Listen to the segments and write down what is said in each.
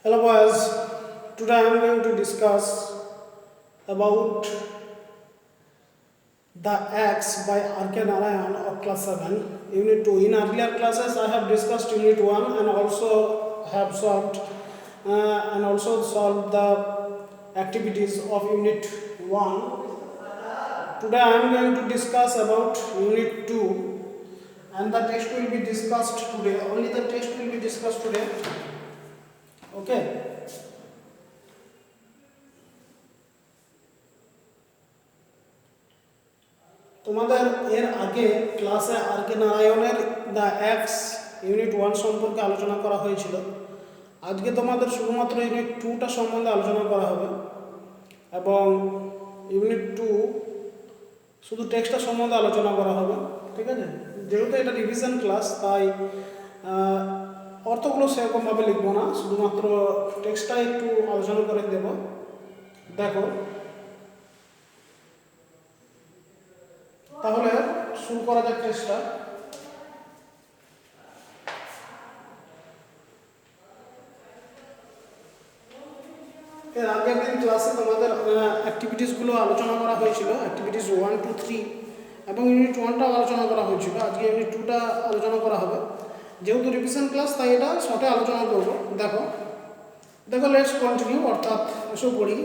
Hello boys, today I am going to discuss about the X by R.K. Narayan of class 7, unit 2. In earlier classes I have discussed unit 1 and also have solved the activities of unit 1. Today I am going to discuss about unit 2 and the text will be discussed today. Only the text will be discussed today. Okay. তোমাদের এর আগে ক্লাসে আর কে নারায়ণের the x unit 1 সম্পর্কে আলোচনা করা হয়েছিল। আজকে তোমাদের শুধুমাত্র ইউনিট 2টা সম্বন্ধে আলোচনা করা হবে এবং ইউনিট 2 শুধু টেক্সটটা সম্বন্ধে আলোচনা করা হবে, ঠিক আছে? যেহেতু এটা রিভিশন ক্লাস তাই অর্থগুলো সেরকমভাবে লিখবো না, শুধুমাত্র টেক্সটটা একটু আলোচনা করে দেব। দেখো, তাহলে শুরু করা যাক টেক্সটটা। এর আগের দিন ক্লাসে তোমাদের অ্যাক্টিভিটিসগুলো আলোচনা করা হয়েছিল, অ্যাক্টিভিটিস 1, 2, 3 এবং ইউনিট 1টাও আলোচনা করা হয়েছিল। আজকে ইউনিট 2টা আলোচনা করা হবে। যেহেতু রিভিশন ক্লাস তাই এটা শর্টে আলোচনা করবো। দেখো লেটস কন্টিনিউ, অর্থাৎ এসব পড়ি।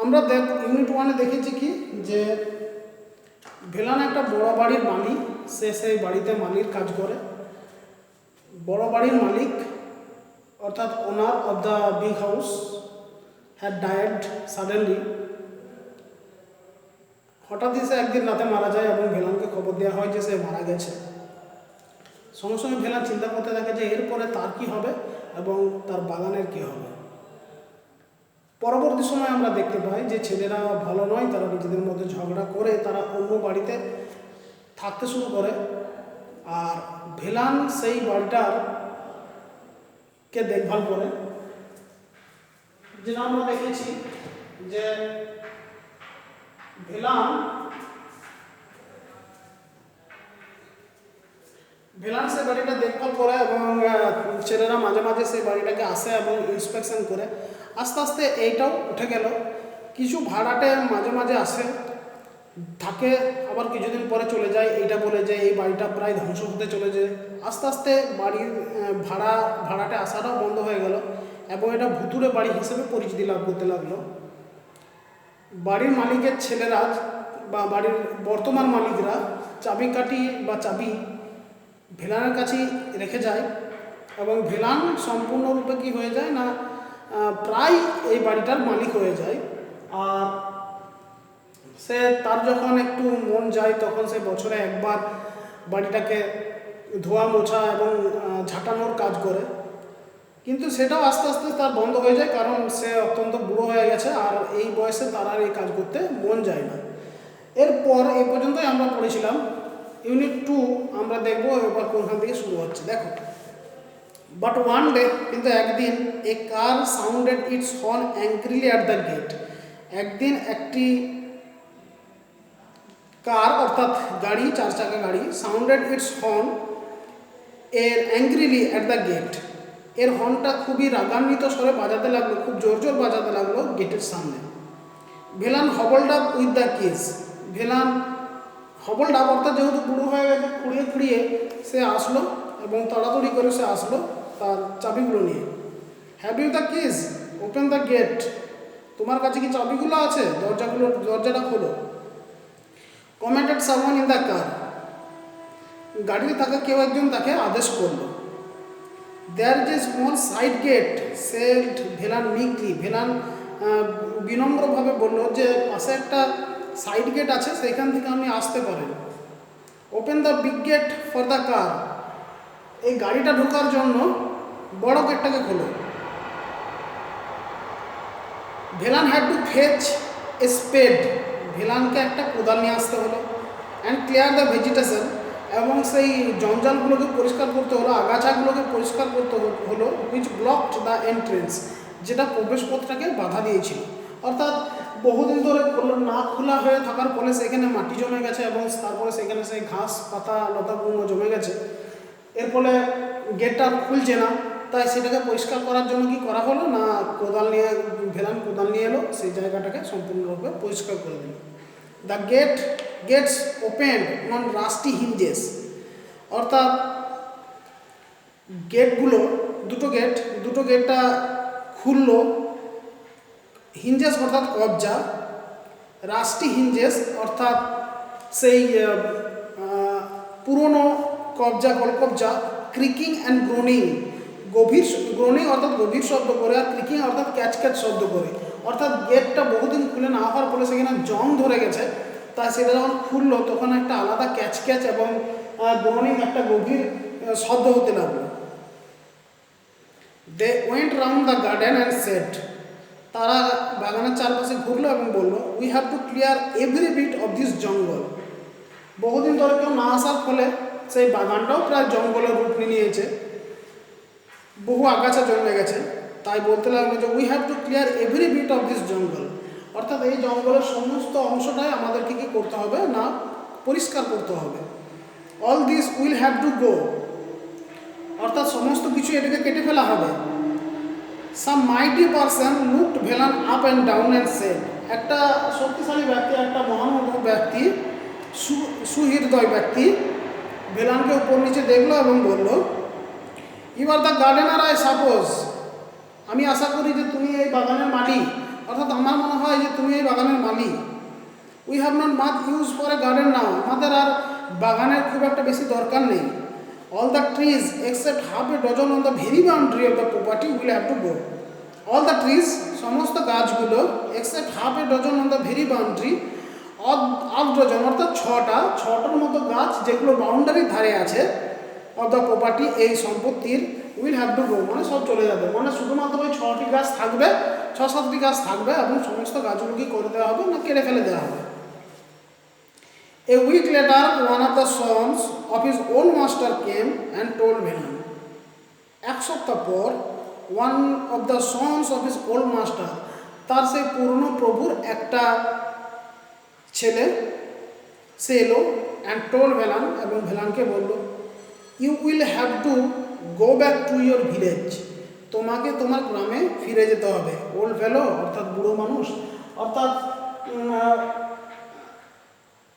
আমরা ইউনিট 1-এ দেখেছি কি যে ভেলান একটা বড় বাড়ির মালিক, সে সেই বাড়িতে মালির কাজ করে। বড় বাড়ির মালিক অর্থাৎ ওনার of the big house had died suddenly. হঠাৎই সে একদিন রাতে মারা যায় এবং ভেলানকে খবর দেওয়া হয় যে সে মারা গেছে। সঙ্গে সঙ্গে ভেলান চিন্তা করতে থাকে যে এরপরে তার কি হবে এবং তার বাগানের কি হবে। পরবর্তী সময় আমরা দেখতে পাই যে ছেলেরা ভালো নয়, তারা নিজেদের মধ্যে ঝগড়া করে তারা অন্য বাড়িতে থাকতে শুরু করে। আর ভেলান সেই বাড়িটার কে দেখভাল করে। যেটা আমরা দেখেছি যে ভেলান সেই বাড়িটা দেখভাল করে এবং ছেলেরা মাঝে মাঝে সেই বাড়িটাকে আসে এবং ইন্সপেকশন করে। আস্তে আস্তে এইটাও উঠে গেল। কিছু ভাড়াটে মাঝে মাঝে আসে, থাকে, আবার কিছুদিন পরে চলে যায়। এইটা বলে যে এই বাড়িটা প্রায় ধ্বংস হতে চলেছে। আস্তে আস্তে বাড়ির ভাড়াটে আসাটাও বন্ধ হয়ে গেল এবং এটা ভুতুড়ে বাড়ি হিসেবে পরিচিতি লাভ করতে লাগলো। বাড়ির মালিকের ছেলেরা বা বাড়ির বর্তমান মালিকরা চাবিকাঠি বা চাবি ভেলানের কাছেই রেখে যায় এবং ভেলান সম্পূর্ণরূপে কি হয়ে যায় না প্রায় এই বাড়িটার মালিক হয়ে যায়। আর সে তার যখন একটু মন যায় তখন সে বছরে একবার বাড়িটাকে ধোয়া মোছা এবং ঝাঁটানোর কাজ করে, কিন্তু সেটাও আস্তে আস্তে তার বন্ধ হয়ে যায় কারণ সে অত্যন্ত বুড়ো হয়ে গেছে আর এই বয়সে তার আর এই কাজ করতে মন যায় না। এরপর এই পর্যন্তই আমরা পড়েছিলাম। ইউনিট 2 আমরা দেখবো এবার কোনখান থেকে শুরু হচ্ছে। দেখো, বাট ওয়ান ডে, কিন্তু একদিন, a car sounded its horn angrily at the gate. একদিন একটি কার অর্থাৎ গাড়ি, 4 চাকা গাড়ি, সাউন্ডেড ইটস হর্ন এর অ্যাংগ্রিলি অ্যাট দ্য গেট, এর হর্নটা খুবই রাগান্বিত স্বরে বাজাতে লাগলো, খুব জোর জোর বাজাতে লাগলো গেটের সামনে। Velan hobbled up with the keys. Velan hobbled up অর্থাৎ যেহেতু বুড়ো হয়ে গেছে, খুঁড়িয়ে খুঁড়িয়ে সে আসলো এবং তাড়াতাড়ি করে সে আসলো তার চাবিগুলো নিয়ে। Have you the keys, open the gate. তোমার কাছে কি চাবিগুলো আছে? দরজাটা খোলো। Commanded someone in the car, গাড়িতে থাকা কেউ একজন তাকে আদেশ করলো। There is a small side gate said Velan meekly. Velan বিনম্রভাবে বলল যে পাশে একটা সাইড গেট আছে, সেখান থেকে আপনি আসতে পারেন। Open the big gate for the car, এই গাড়িটা ঢোকার জন্য বড় গেটটাকে খোলো। Velan had to fetch a spade, ভেলানকে একটা কোদাল নিয়ে আসতে হলো। অ্যান্ড ক্লিয়ার দ্য ভেজিটেশন, এবং সেই জঞ্জালগুলোকে পরিষ্কার করতে হলো, আগাছাগুলোকে পরিষ্কার করতে হলো। হুইচ ব্লকড দ্য এন্ট্রেন্স, যেটা প্রবেশপথটাকে বাধা দিয়েছিল। অর্থাৎ বহুদিন ধরে না খোলা হয়ে থাকার ফলে সেখানে মাটি জমে গেছে এবং তারপরে সেখানে সেই ঘাস পাতা লতাগুলো জমে গেছে। এর ফলে গেটটা খুলছে না তাই সেটাকে পরিষ্কার করার জন্য কি করা হলো না, ভেলান কোদাল নিয়ে এলো, সেই জায়গাটাকে সম্পূর্ণরূপে পরিষ্কার করে দিল। The gates opened on rusty hinges, অর্থাৎ গেটগুলো দুটো গেটটা খুললো, হিঞ্জেস অর্থাৎ কবজা, রাস্টি হিঞ্জেস অর্থাৎ সেই পুরনো কবজা, ক্রিকিং অ্যান্ড গ্রোনিং, গ্রোনিং অর্থাৎ গভীর শব্দ করে, আর ক্রিকিং অর্থাৎ ক্যাচ শব্দ করে, অর্থাৎ গেটটা বহুদিন খুলে না হওয়ার ফলে সেখানে জং ধরে গেছে, তাই সেটা যখন খুললো তখন একটা আলাদা ক্যাচ এবং গ্রোনিং একটা গভীর শব্দ হতে লাগলো। They went round the garden and said, তারা বাগানের চারপাশে ঘুরলো এবং বলল, we have to clear every bit of this jungle. বহুদিন ধরে কেউ না আসার ফলে সেই বাগানটাও প্রায় জঙ্গলের রূপ নিয়েছে, বহু আগাছা জন্মে গেছে, তাই বলতে লাগলো যে we have to clear every bit of this jungle, অর্থাৎ এই জঙ্গলের সমস্ত অংশটাই আমাদেরকে কী করতে হবে না পরিষ্কার করতে হবে। All this will have to go, অর্থাৎ সমস্ত কিছু এটাকে কেটে ফেলা হবে। Some mighty person looked Velan up and down and said, একটা শক্তিশালী ব্যক্তি, একটা মহানুভব ব্যক্তি, সুহৃদয় ব্যক্তি ভেলানকে উপর নিচে দেখলো এবং বলল, you are the gardener I suppose, আমি আশা করি যে তুমি এই বাগানের মালিক, অর্থাৎ আমার মনে হয় যে তুমি এই বাগানের মালিক। We have not much use for a garden now, আমাদের আর বাগানের খুব একটা বেশি দরকার নেই। All the trees except half a dozen on the very boundary of the property will have to go. All the trees, সমস্ত গাছগুলো, except half a dozen on the very boundary, half dozen অর্থাৎ ছটার মতো গাছ যেগুলো বাউন্ডারির ধারে আছে, অফ দ্য প্রপার্টি এই সম্পত্তির, উইল হ্যাভ টু গো মানে সব চলে যাবে, মানে শুধুমাত্র ওই 6টি গাছ থাকবে, 6-7টি গাছ থাকবে এবং সমস্ত গাছগুলো কি করে দেওয়া হবে না কেটে ফেলে দেওয়া হবে। A week later, one of the sons of his old master came and told Velan. এক সপ্তাহ পর one of the sons of his old master, তার সেই পুরনো প্রভুর একটা ছেলে সে এলো, অ্যান্ড টোল্ড ভেলান, এবং ভেলানকে বলল, you will have to go back to your village, তোমাকে তোমার গ্রামে ফিরে যেতে হবে। ওল্ড ফেলো অর্থাৎ বুড়ো মানুষ, অর্থাৎ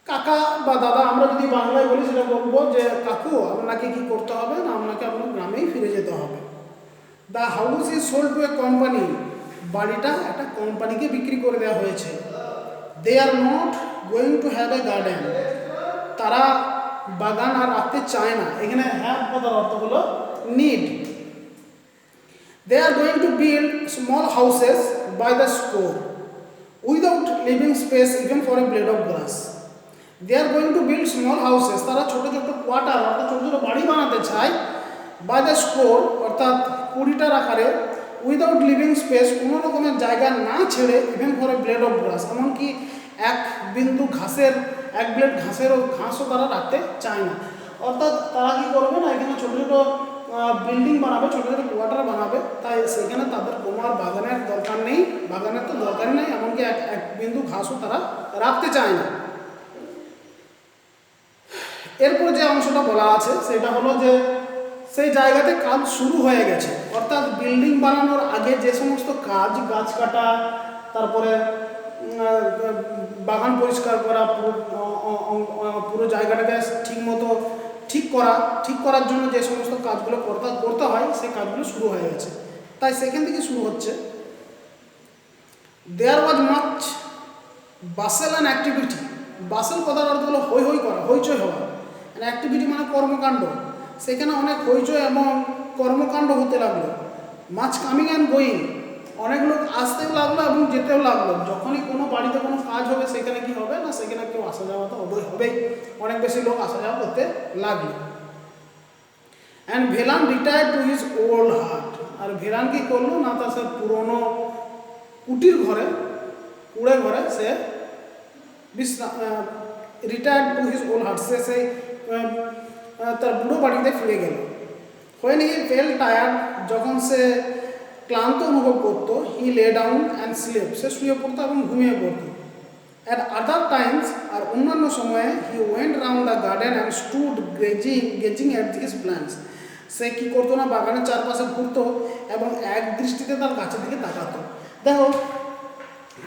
কাকা বা দাদা, আমরা যদি বাংলায় বলি সেটা বলবো যে কাকু আপনাকে কি করতে হবে না, আপনাকে আপনার গ্রামেই ফিরে যেতে হবে। The house is sold to a company, বাড়িটা একটা কোম্পানিকে বিক্রি করে দেওয়া হয়েছে। They are not going to have a garden, তারা বাগান আর রাখতে চায় না। এখানে হ্যাভ কথার অর্থ হলো নিড। They are going to build small houses by the score without leaving space even for a blade of grass. They are going to build small houses, তারা ছোটো ছোটো কোয়ার্টার অর্থাৎ ছোটো ছোটো বাড়ি বানাতে চায়, বাই দ্য স্কোর অর্থাৎ 20টার আকারে, উইদাউট লিভিং স্পেস কোনো রকমের জায়গা না ছেড়ে, even for a blade of grass এমনকি এক ব্লেড ঘাসও তারা রাখতে চায় না। অর্থাৎ তারা কী করবে না, এখানে ছোটো ছোটো বিল্ডিং বানাবে, ছোটো ছোটো কোয়ার্টার বানাবে, তাই সেখানে তাদের কোনো আর বাগানের দরকার নেই, বাগানের তো দরকারই নেই, এমনকি এক বিন্দু ঘাসও তারা রাখতে চায় না। এরপর যে অংশটা বলা আছে সেটা হলো যে সেই জায়গাতে কাজ শুরু হয়ে গেছে, অর্থাৎ বিল্ডিং বানানোর আগে যে সমস্ত কাজ, গাছ কাটা, তারপরে বাগান পরিষ্কার করা, পুরো জায়গাটাকে ঠিক করার জন্য যে সমস্ত কাজগুলো করতে হয় সেই কাজগুলো শুরু হয়ে গেছে, তাই সেখান থেকে শুরু হচ্ছে। There was much bustle and activity, bustle কথার অর্থ হলো হৈ হৈ করা, হইচই হওয়া, অ্যান্ড অ্যাক্টিভিটি মানে কর্মকাণ্ড, সেখানে অনেক হইচই এবং কর্মকাণ্ড হতে লাগলো। মাছ কামিং অ্যান্ড গোয়িং, অনেক লোক আসতেও লাগলো এবং যেতেও লাগলো। যখনই কোনো বাড়িতে কোনো কাজ হবে সেখানে কি হবে না, সেখানে কেউ আসা যাওয়া তো হবেই, অনেক বেশি লোক আসা যাওয়া করতে লাগলো। And Velan retired to his old hut, আর ভেলান কি করলো না, তার সে পুরনো কুড়ে ঘরে সে retired to his old hut, সে সেই তার বুড়ো বাড়িতে ফিরে গেল। হোয়েন হি ফেল টায়ার্ড, যখন সে ক্লান্ত অনুভব করতো, হি লে ডাউন অ্যান্ড স্লিপ, সে শুয়ে পড়তো এবং ঘুমিয়ে পড়তো। অ্যাট আদার টাইমস, আর অন্যান্য সময়ে, he went round the garden and stood gazing at his plants, সে কি করতো না, বাগানের চারপাশে ঘুরতো এবং এক দৃষ্টিতে তার গাছের দিকে তাকাতো। দেখো,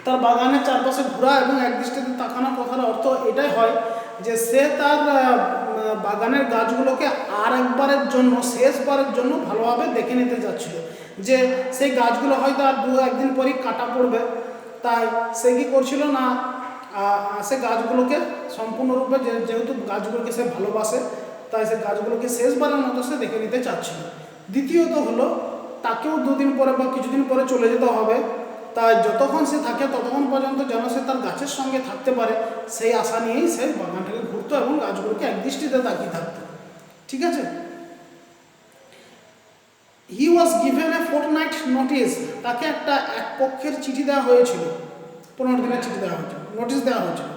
তার বাগানের চারপাশে ঘোরা এবং এক দৃষ্টিতে তাকানোর কথার অর্থ এটাই হয় যে সে তার বাগানের গাছগুলোকে আর একবারের জন্য, শেষবারের জন্য ভালোভাবে দেখে নিতে যাচ্ছিল, যে সেই গাছগুলো হয়তো আর একদিন পরই কাটা পড়বে। তাই সে কী করছিল না, সে গাছগুলোকে সম্পূর্ণরূপে, যেহেতু গাছগুলোকে সে ভালোবাসে, তাই সে গাছগুলোকে শেষবারের মতো সে দেখে নিতে চাচ্ছিল। দ্বিতীয়ত হলো, তাকেও দুদিন পরে বা কিছুদিন পরে চলে যেতে হবে, তাই যতক্ষণ সে থাকে ততক্ষণ পর্যন্ত যেন সে তার গাছের সঙ্গে থাকতে পারে, সেই আশা নিয়েই সে বাগানটাকে ঘুরতো এবং গাছগুলোকে একদৃষ্টিতে তাকিয়ে থাকতো। ঠিক আছে। He was given a fortnight notice, তাকে একটা এক পক্ষের চিঠি দেওয়া হয়েছিল, 15 দিনের চিঠি দেওয়া হয়েছিল, নোটিশ দেওয়া হয়েছিল।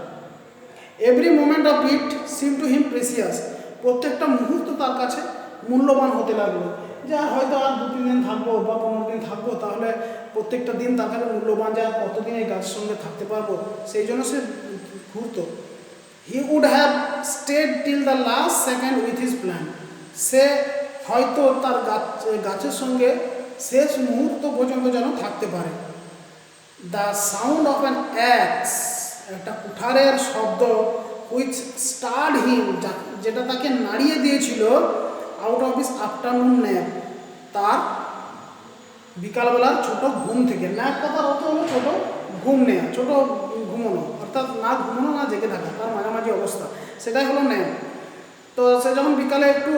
Every moment of it seem to him precious, প্রত্যেকটা মুহূর্ত তার কাছে মূল্যবান হতে লাগলো, যে আর হয়তো আর 2-3 দিন থাকবো বা 15 দিন থাকবো, তাহলে প্রত্যেকটা দিন তার কাছে মূল্যবান, যে আর কতদিন এই গাছের সঙ্গে থাকতে পারবো, সেই জন্য সে ঘুরতো। He would have stayed till the last second with his plan, সে হয়তো তার গাছের সঙ্গে শেষ মুহূর্ত পর্যন্ত যেন থাকতে পারে। দ্য সাউন্ড অফ অ্যান অ্যাক্স, একটা কুঠারের শব্দ, হুইচ স্টার্ড হিম, যেটা তাকে নাড়িয়ে দিয়েছিল, out of his afternoon nap, তার বিকালবেলার ছোট ঘুম থেকে। ন্যাপ কথার অর্থ হলো ছোট ঘুম নেয়া, ছোট ঘুমোনো, অর্থাৎ না ঘুমোনো না জেগে থাকা, তার মাঝামাঝি অবস্থা, সেটাই হলো ন্যাপ। তো সে যখন বিকালে একটু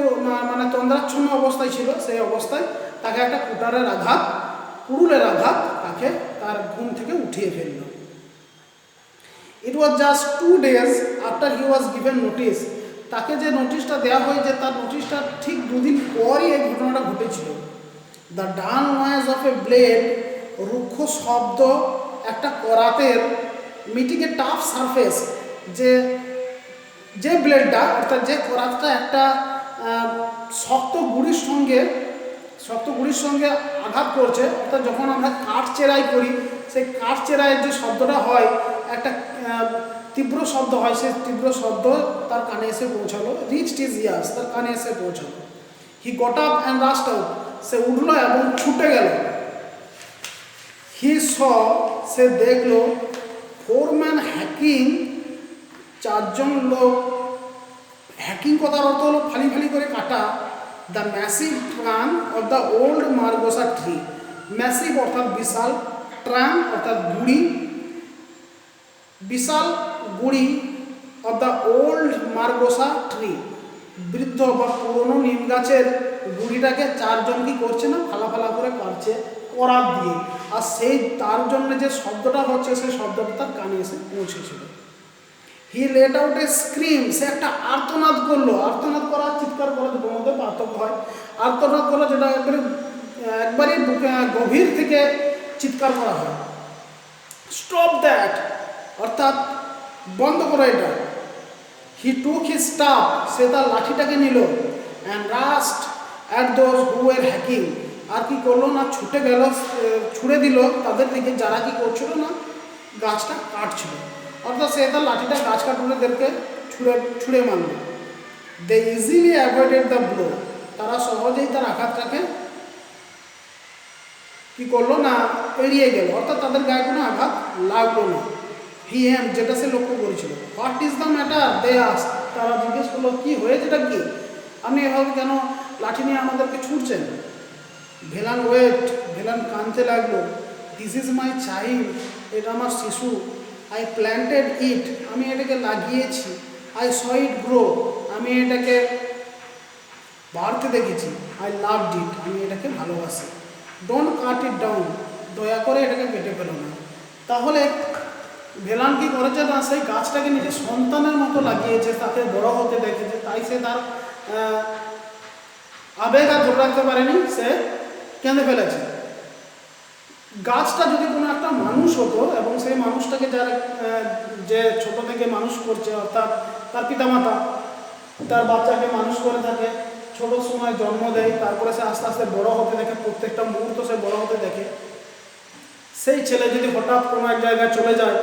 মানে তন্দ্রাচ্ছন্ন অবস্থায় ছিল, সেই অবস্থায় তাকে একটা কুড়ুলের আঘাত তাকে তার ঘুম থেকে উঠিয়ে ফেলল। It was just 2 days after he was given notice, তাকে যে নোটিশটা দেওয়া হয়, যে তার নোটিশটা ঠিক 2 দিন পরই এই ঘটনাটা ঘটেছিল। The done noise of A blade, রুক্ষ শব্দ একটা করাতের, মিটিং এ টাফ সারফেস, যে ব্লেডটা, অর্থাৎ যে করাতটা একটা শক্ত গুড়ির সঙ্গে আঘাত করছে, অর্থাৎ যখন আমরা কাঠ চেরাই করি, সেই কাঠ চেরাইয়ের যে শব্দটা হয়, একটা তীব্র শব্দ হয়, সেই তীব্র শব্দ তার কানে এসে পৌঁছালো। রিচড হিজ ইয়ার্স, তার কানে এসে পৌঁছালো। He got up and rushed out, সে উঠলো এবং ছুটে গেল। হি স, সে দেখলো, 4 men হ্যাকিং, 4 জন লোক, হ্যাকিং কথার অর্থ হলো ফালি ফালি করে কাটা, the massive trunk of the old মার্গোসা tree, massive অর্থাৎ বিশাল, ট্রাঙ্ক অর্থাৎ গুড়ি, বিশাল গুড়ি, অফ দ্য ওল্ড মার্গোসা ট্রি, বৃদ্ধ বা পুরনো নিম গাছের গুড়িটাকে 4 জন কি করছে না, ফালা ফালা করে কাটছে করাত দিয়ে, আর সেই তার জন্য যে শব্দটা হচ্ছে, সেই শব্দটা তার কানে এসে পৌঁছেছিল। He let out a scream, সে একটা আর্তনাদ করলো। আর্তনাদ করা, চিৎকার করা, দুটোর মধ্যে পার্থক্য হয়। আর্তনাদ করা যেটা একবারই গভীর থেকে চিৎকার করা হয়। স্টপ দ্যাট, অর্থাৎ বন্ধ করো এটা। হি টুক হিজ স্টাফ, সে তার লাঠিটাকে নিল, and rushed at those who were hacking, আর কি করলো না, ছুটে গেল, ছুড়ে দিল তাদের দিকে যারা কি করছিল না, গাছটা কাটছিল। অর্থাৎ সে তার লাঠিটা গাছ কাটুনেদেরকে ছুঁড়ে মারল। দে ইজিলি অ্যাভয়েডেড দ্য ব্লো, তারা সহজেই তার আঘাতটাকে কি করলো না, এড়িয়ে গেল, অর্থাৎ তাদের গায়ে কোনো আঘাত লাগলো না। হি এম, যেটা সে লক্ষ্য করেছিল। What is the matter, they ask, তারা জিজ্ঞেস করলো কি হয়েছে, এটা কি, আপনি এভাবে কেন লাঠি নিয়ে আমাদেরকে ছুটছেন। ভেলান ওয়েট, ভেলান কাঁদতে লাগলো। দিস ইজ মাই চাইল্ড, এটা আমার শিশু। আই প্ল্যান্টেড ইট, আমি এটাকে লাগিয়েছি। আই স ইট গ্রো, আমি এটাকে বাড়তে দেখেছি। আই লাভড ইট, আমি এটাকে ভালোবাসি। ডোন্ট কাট ইট ডাউন, দয়া করে এটাকে কেটে ফেলো না। তাহলে ভেলান কি করেছে না, সেই গাছটাকে নিজের সন্তানের মতো লাগিয়েছে, তাকে বড় হতে দেখেছে, তাই সে তার আবেগ আর ধরে রাখতে পারেনি, সে কেঁদে ফেলেছে। গাছটা যদি কোনো একটা মানুষ হতো এবং সেই মানুষটাকে যে ছোট থেকে মানুষ করছে, অর্থাৎ তার পিতামাতা তার বাচ্চাকে মানুষ করে থাকে, ছোট সময় জন্ম দেয়, তারপরে সে আস্তে আস্তে বড় হতে দেখে, প্রত্যেকটা মুহূর্ত সে বড় হতে দেখে। সেই ছেলে যদি হঠাৎ কোনো এক জায়গায় চলে যায়,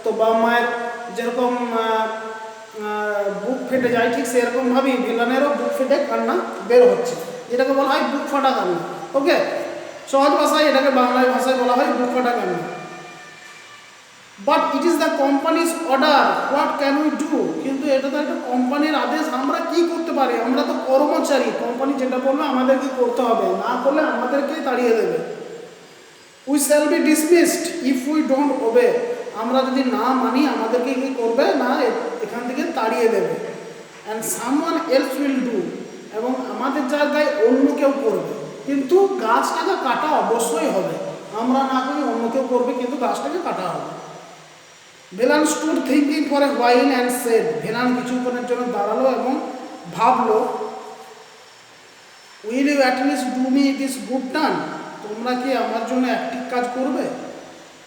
তো বাবা মায়ের যেরকম বুক ফেটে যায়, ঠিক সেরকমভাবেই ভিলানেরও বুক ফেটে কান্না বের হচ্ছে, এটাকে বলা হয় বুক ফাটা কান্না। ওকে, সহজ ভাষায় এটাকে বাংলায় ভাষায় বলা হয় বুক ফাটা কান্না। But it is the companies order, what can we do? কিন্তু এটা তো একটা কোম্পানির আদেশ, আমরা কি করতে পারি? আমরা তো কর্মচারী, কোম্পানি যেটা বলবে আমাদেরকে করতে হবে, না করলে আমাদেরকেই তাড়িয়ে দেবে। We shall be dismissed if we don't obey, আমরা যদি না মানি আমাদেরকে কি করবে না, এখান থেকে তাড়িয়ে দেবে। And someone else will do, এবং আমাদের জায়গায় অন্য কেউ করবে। কিন্তু গাছটাকে কাটা অবশ্যই হবে, আমরা না করি অন্য কেউ করবে, কিন্তু গাছটাকে কাটা হবে। Velan stood thinking for a while and said, ভেলান কিছুক্ষণের জন্য দাঁড়ালো এবং ভাবলো, will you at least do me this good turn, তোমরা কি আমার জন্য একটি কাজ করবে?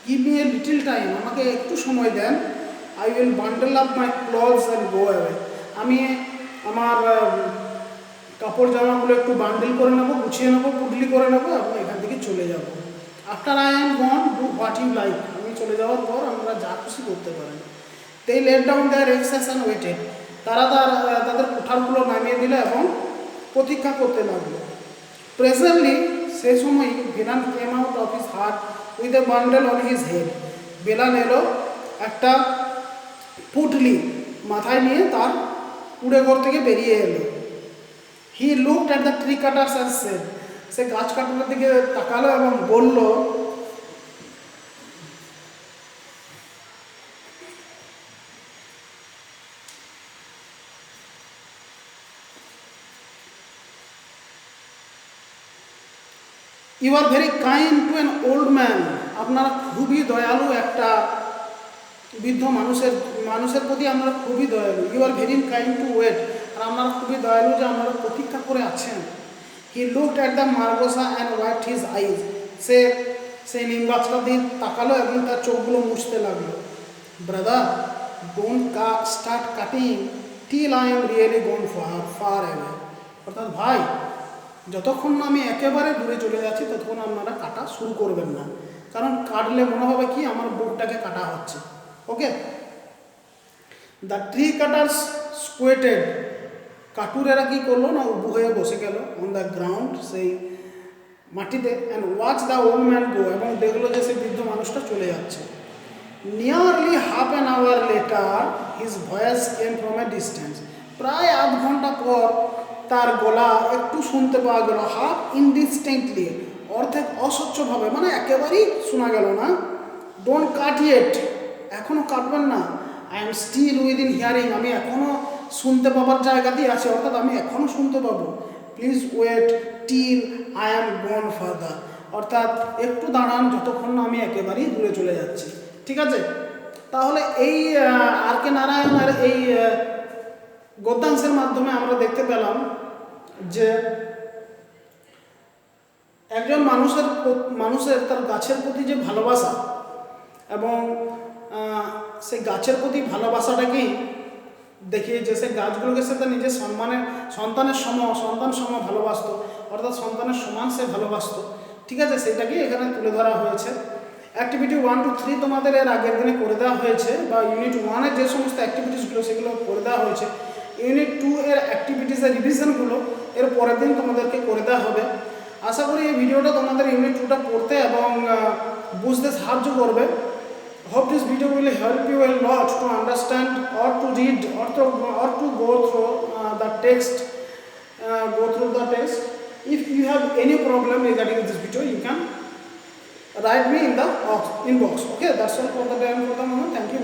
Give me a little time, আমাকে একটু সময় দেন। I will bundle up my clothes and go away, আমি আমার কাপড় জামাগুলো একটু বান্ডেল করে নেবো, গুছিয়ে নেবো, পুডলি করে নেবো এবং এখান থেকে চলে যাবো। After I am gone do what you like, আমি চলে যাওয়ার পর আমরা যা খুশি করতে পারেন। They let down their axes and waited, তারা তাদের কুঠারগুলো নামিয়ে দিল এবং প্রতীক্ষা করতে লাগলো। প্রেজেন্টলি, সেই সময় Velan came out of his heart with a bundle on his head, Belan এলো একটা পুটলি মাথায় নিয়ে তার কুড়ে ঘর থেকে বেরিয়ে এলো। He looked at the tree cutters and said, সে গাছ কাটার দিকে তাকালো এবং বলল, you are very kind to an old man, আপনারা খুবই দয়ালু একটা বৃদ্ধ মানুষের প্রতি আমরা খুবই দয়ালু। You are very kind to wait, আর আপনারা খুবই দয়ালু যে আপনারা প্রতীক্ষা করে আছেন। He looked at the margosa and wiped his eyes, সে সেই নিম গাছটা দিয়ে তাকালো এবং তার চোখগুলো মুছতে লাগলো। Brother, don't start cutting till I am really gone far away, অর্থাৎ ভাই, যতক্ষণ না আমি একেবারে দূরে চলে যাচ্ছি ততক্ষণ আপনারা কাটা শুরু করবেন না, কারণ কাটলে মনে হবে কি আমার বুকটাকে কাটা হচ্ছে। ওকে, দ্য ট্রি কাটার্স স্কুয়েটেড, কাটুরেরা কি করলো না, উবু হয়ে বসে গেল অন দ্য গ্রাউন্ড, সেই মাটিতে, and watch the old man go, এবং দেখলো যে সেই বৃদ্ধ মানুষটা চলে যাচ্ছে। Nearly half an hour later his voice came from a distance, প্রায় আধ ঘন্টা পর তার গলা একটু শুনতে পাওয়া গেল, হাফ ইনডিস্টিংক্টলি, অর্ধেক অস্বচ্ছভাবে, মানে একেবারেই শোনা গেল না। ডোন্ট কাট ইয়েট, এখনও কাটবেন না। I am still within hearing, আমি এখনও শুনতে পাবার জায়গাতেই আছি, অর্থাৎ আমি এখনও শুনতে পাবো। Please wait till I am gone farther, অর্থাৎ একটু দাঁড়ান যতক্ষণ না আমি একেবারেই দূরে চলে যাচ্ছি। ঠিক আছে, তাহলে এই আর কে নারায়ণের এই গদ্যাংশের মাধ্যমে আমরা দেখতে পেলাম যে একজন মানুষের তার গাছের প্রতি যে ভালোবাসা, এবং সেই গাছের প্রতি ভালোবাসাটাকেই দেখিয়ে যে সে গাছগুলোকে সে তার নিজের সন্তান সম ভালোবাসত, অর্থাৎ সন্তানের সমান সে ভালোবাসত। ঠিক আছে, সেটাকেই এখানে তুলে ধরা হয়েছে। অ্যাক্টিভিটি 1 to 3 তোমাদের এর আগের দিনে করে দেওয়া হয়েছে, বা ইউনিট 1-এর যে সমস্ত অ্যাক্টিভিটিসগুলো সেগুলো করে দেওয়া হয়েছে। ইউনিট 2 এর অ্যাক্টিভিটিসের রিভিশনগুলো এর পরের দিন তোমাদেরকে করে দেওয়া হবে। আশা করি এই ভিডিওটা তোমাদের ইউনিট 2টা পড়তে এবং বুঝতে সাহায্য করবে। Hope this video will help you a lot to understand or to read or to go through the text. If you have any problem regarding this video, you can write me in the inbox. Okay, that's all for the day and for the moment. Thank you.